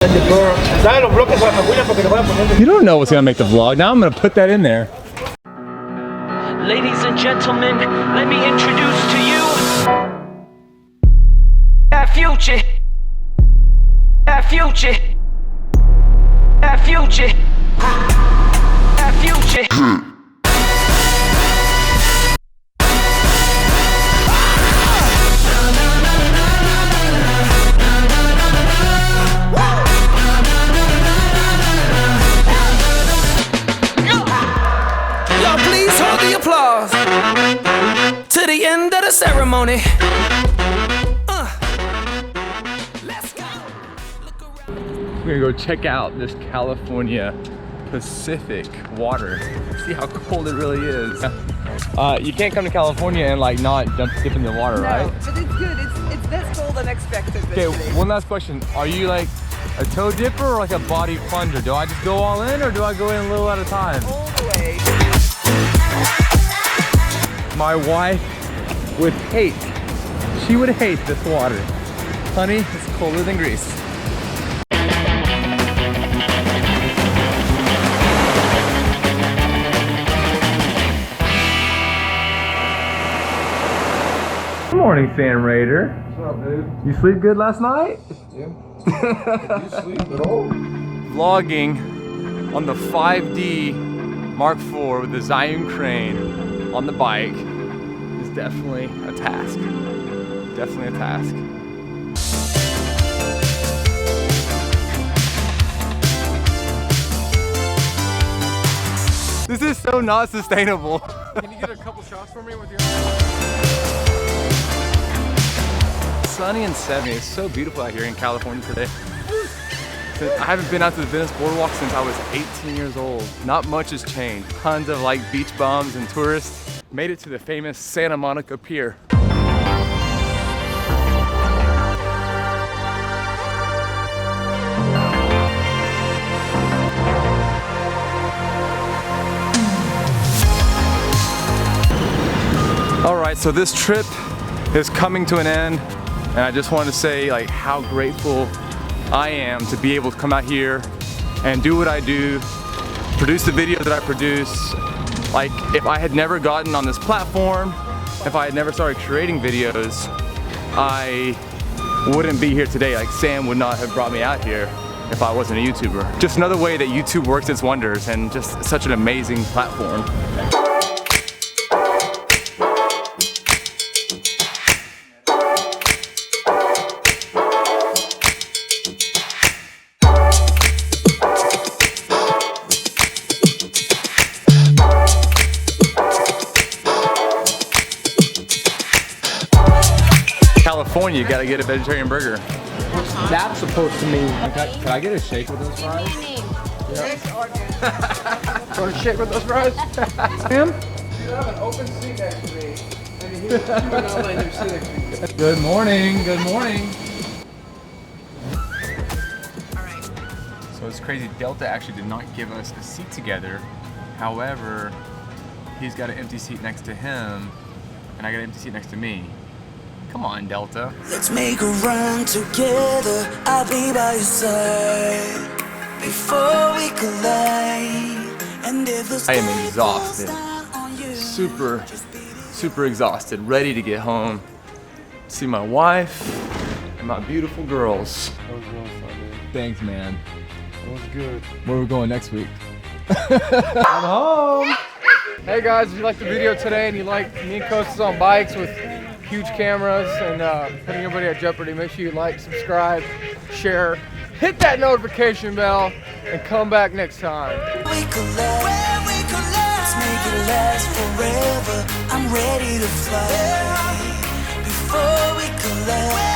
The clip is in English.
You don't know what's gonna make the vlog. Now I'm gonna put that in there. Ladies and gentlemen, let me introduce to you that future. That future. That future. That future. Applause to the end of the ceremony. Let's go. We're gonna go check out this California Pacific water. See how cold it really is. You can't come to California and like not dip in the water, no, right? But it's good. It's this cold than expected. Okay, one last question. Are you like a toe dipper or like a body plunger? Do I just go all in or do I go in a little at a time? All the way. My wife would hate, she would hate this water. Honey, it's colder than grease. Good morning, Sam Rader. What's up, dude? You sleep good last night? Yeah. Did you sleep at all? Vlogging on the 5D Mark IV with the Zion crane on the bike is definitely a task. Definitely a task. This is so not sustainable. Can you get a couple shots for me with your... Sunny and 70. It's so beautiful out here in California today. I haven't been out to the Venice boardwalk since I was 18 years old. Not much has changed. Tons of like beach bums and tourists. Made it to the famous Santa Monica Pier. All right, so this trip is coming to an end, and I just wanted to say like how grateful I am to be able to come out here and do what I do, produce the videos that I produce. Like, if I had never gotten on this platform, if I had never started creating videos, I wouldn't be here today. Like, Sam would not have brought me out here if I wasn't a YouTuber. Just another way that YouTube works its wonders, and just such an amazing platform. California, you gotta get a vegetarian burger. What's that supposed to mean? Can I get a shake with those fries? Want to shake with those fries? Sam? You have an open seat next to me. And here's you and I'll let you sit next to me. Good morning, good morning. So it's crazy, Delta actually did not give us a seat together. However, he's got an empty seat next to him, and I got an empty seat next to me. Come on, Delta. Let's make a run together. I'll be by your side before we collide. And if the I am exhausted. Super exhausted. Ready to get home. See my wife and my beautiful girls. That was really fun, dude. Thanks, man. That was good. Where are we going next week? I'm home. Hey guys, if you liked the video today and you like me and Kostas on bikes with huge cameras and putting everybody at jeopardy, make sure you like, subscribe, share, hit that notification bell, and come back next time. we collide, let's make it last forever. I'm ready to fly before we collide.